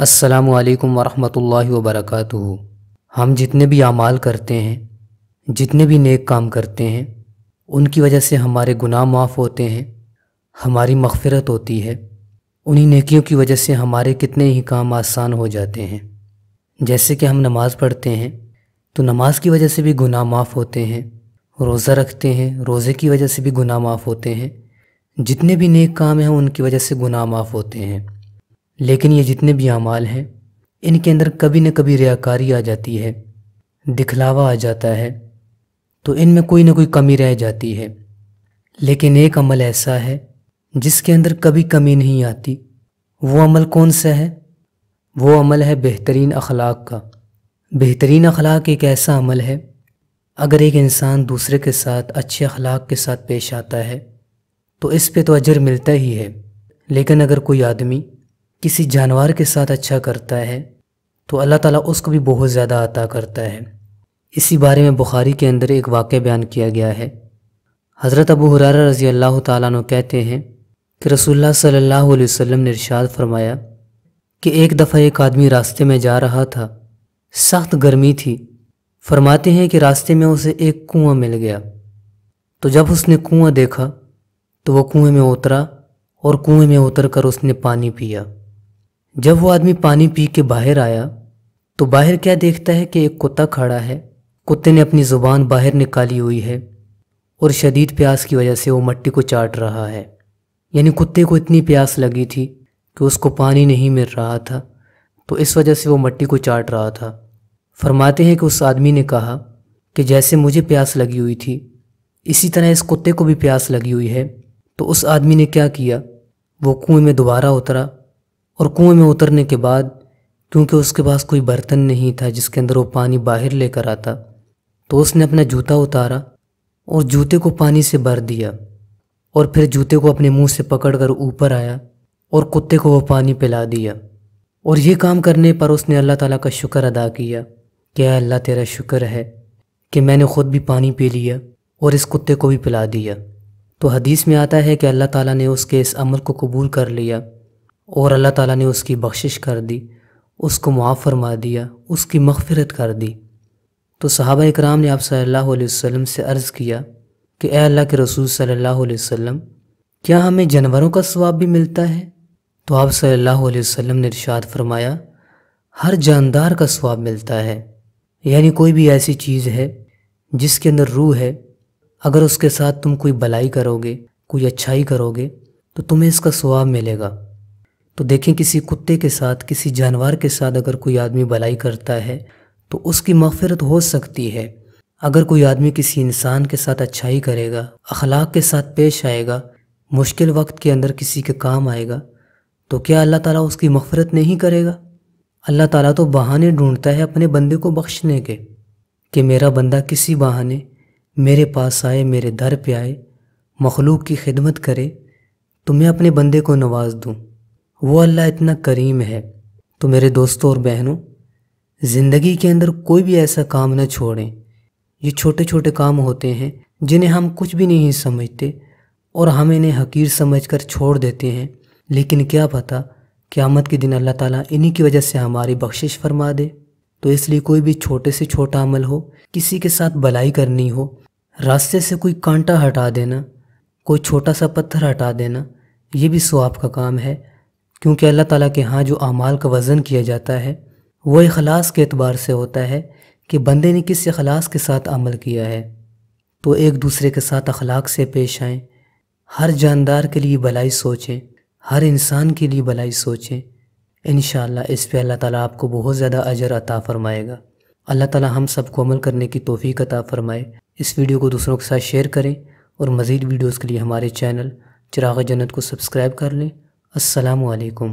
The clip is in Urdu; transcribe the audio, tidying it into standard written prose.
السلام علیکم ورحمۃ اللہ وبرکاتہ۔ ہم جتنے بھی اعمال کرتے ہیں، جتنے بھی نیک کام کرتے ہیں، ان کی وجہ سے ہمارے گناہ معاف ہوتے ہیں، ہماری مغفرت ہوتی ہے۔ انہی نیکیوں کی وجہ سے ہمارے کتنے ہی کام آسان ہو جاتے ہیں۔ جیسے کہ ہم نماز پڑھتے ہیں تو نماز کی وجہ سے بھی گناہ معاف ہوتے ہیں، روزہ رکھتے ہیں، روزے کی وجہ سے بھی گناہ معاف ہوتے ہیں، جتنے بھی نیک کام ہیں ان کی وجہ سے گناہ معاف ہوتے ہیں۔ لیکن یہ جتنے بھی اعمال ہیں ان کے اندر کبھی نہ کبھی ریاکاری آ جاتی ہے، دکھلاوا آ جاتا ہے، تو ان میں کوئی نہ کوئی کمی رہ جاتی ہے۔ لیکن ایک عمل ایسا ہے جس کے اندر کبھی کمی نہیں آتی۔ وہ عمل کون سا ہے؟ وہ عمل ہے بہترین اخلاق کا۔ بہترین اخلاق ایک ایسا عمل ہے، اگر ایک انسان دوسرے کے ساتھ اچھے اخلاق کے ساتھ پیش آتا ہے تو اس پہ تو اجر ملتا ہی ہے، لیکن اگر کوئی آدمی کسی جانور کے ساتھ اچھا کرتا ہے تو اللہ تعالیٰ اس کو بھی بہت زیادہ عطا کرتا ہے۔ اسی بارے میں بخاری کے اندر ایک واقعہ بیان کیا گیا ہے۔ حضرت ابو ہریرہ رضی اللہ تعالیٰ عنہ کہتے ہیں کہ رسول اللہ صلی اللہ علیہ وسلم نے ارشاد فرمایا کہ ایک دفعہ ایک آدمی راستے میں جا رہا تھا، سخت گرمی تھی۔ فرماتے ہیں کہ راستے میں اسے ایک کنواں مل گیا، تو جب اس نے کنواں دیکھا تو وہ کنویں میں اترا اور کنویں میں اتر کر اس نے پانی پیا۔ جب وہ آدمی پانی پی کے باہر آیا تو باہر کیا دیکھتا ہے کہ ایک کتا کھڑا ہے۔ کتے نے اپنی زبان باہر نکالی ہوئی ہے اور شدید پیاس کی وجہ سے وہ مٹی کو چاٹ رہا ہے۔ یعنی کتے کو اتنی پیاس لگی تھی کہ اس کو پانی نہیں مل رہا تھا، تو اس وجہ سے وہ مٹی کو چاٹ رہا تھا۔ فرماتے ہیں کہ اس آدمی نے کہا کہ جیسے مجھے پیاس لگی ہوئی تھی اسی طرح اس کتے کو بھی پیاس لگی ہوئی ہے۔ تو اس آدمی نے کیا کیا، وہ کنویں میں دوبارہ اترا، اور کنویں میں اترنے کے بعد کیونکہ اس کے پاس کوئی برتن نہیں تھا جس کے اندر وہ پانی باہر لے کر آتا، تو اس نے اپنا جوتا اتارا اور جوتے کو پانی سے بھر دیا، اور پھر جوتے کو اپنے منہ سے پکڑ کر اوپر آیا اور کتے کو وہ پانی پلا دیا۔ اور یہ کام کرنے پر اس نے اللہ تعالیٰ کا شکر ادا کیا کہ اے اللہ تیرا شکر ہے کہ میں نے خود بھی پانی پی لیا اور اس کتے کو بھی پلا دیا۔ تو حدیث میں آتا ہے کہ اللہ تعالیٰ نے اس کے اس عمل کو قبول کر لیا اور اللہ تعالیٰ نے اس کی بخشش کر دی، اس کو معاف فرما دیا، اس کی مغفرت کر دی۔ تو صحابہ اکرام نے آپ صلی اللہ علیہ وسلم سے عرض کیا کہ اے اللہ کے رسول صلی اللہ علیہ وسلم، کیا ہمیں جانوروں کا ثواب بھی ملتا ہے؟ تو آپ صلی اللہ علیہ وسلم نے ارشاد فرمایا، ہر جاندار کا ثواب ملتا ہے۔ یعنی کوئی بھی ایسی چیز ہے جس کے اندر روح ہے، اگر اس کے ساتھ تم کوئی بلائی کرو گے، کوئی اچھائی کرو گے تو تمہیں اس کا ثواب ملے گا۔ تو دیکھیں کسی کتے کے ساتھ، کسی جانور کے ساتھ اگر کوئی آدمی بلائی کرتا ہے تو اس کی مغفرت ہو سکتی ہے۔ اگر کوئی آدمی کسی انسان کے ساتھ اچھائی کرے گا، اخلاق کے ساتھ پیش آئے گا، مشکل وقت کے اندر کسی کے کام آئے گا، تو کیا اللہ تعالیٰ اس کی مغفرت نہیں کرے گا؟ اللہ تعالیٰ تو بہانے ڈھونڈتا ہے اپنے بندے کو بخشنے کے، کہ میرا بندہ کسی بہانے میرے پاس آئے، میرے در پہ آئے، مخلوق کی خدمت کرے تو میں اپنے بندے کو نواز دوں۔ وہ اللہ اتنا کریم ہے۔ تو میرے دوستوں اور بہنوں، زندگی کے اندر کوئی بھی ایسا کام نہ چھوڑیں۔ یہ چھوٹے چھوٹے کام ہوتے ہیں جنہیں ہم کچھ بھی نہیں سمجھتے اور ہم انہیں حقیر سمجھ کر چھوڑ دیتے ہیں، لیکن کیا پتہ قیامت کے دن اللہ تعالیٰ انہی کی وجہ سے ہماری بخشش فرما دے۔ تو اس لیے کوئی بھی چھوٹے سے چھوٹا عمل ہو، کسی کے ساتھ بلائی کرنی ہو، راستے سے کوئی کانٹا ہٹا دینا، کوئی چھوٹا سا پتھر ہٹا دینا، یہ بھی ثواب کا کام ہے، کیونکہ اللہ تعالیٰ کے ہاں جو اعمال کا وزن کیا جاتا ہے وہ اخلاص کے اعتبار سے ہوتا ہے کہ بندے نے کس اخلاص کے ساتھ عمل کیا ہے۔ تو ایک دوسرے کے ساتھ اخلاق سے پیش آئیں، ہر جاندار کے لیے بھلائی سوچیں، ہر انسان کے لیے بھلائی سوچیں، انشاءاللہ اس پہ اللہ تعالیٰ آپ کو بہت زیادہ اجر عطا فرمائے گا۔ اللہ تعالیٰ ہم سب کو عمل کرنے کی توفیق عطا فرمائے۔ اس ویڈیو کو دوسروں کے ساتھ شیئر کریں اور مزید ویڈیوز کے لیے ہمارے چینل چراغ جنت کو سبسکرائب کر لیں۔ السلام علیکم۔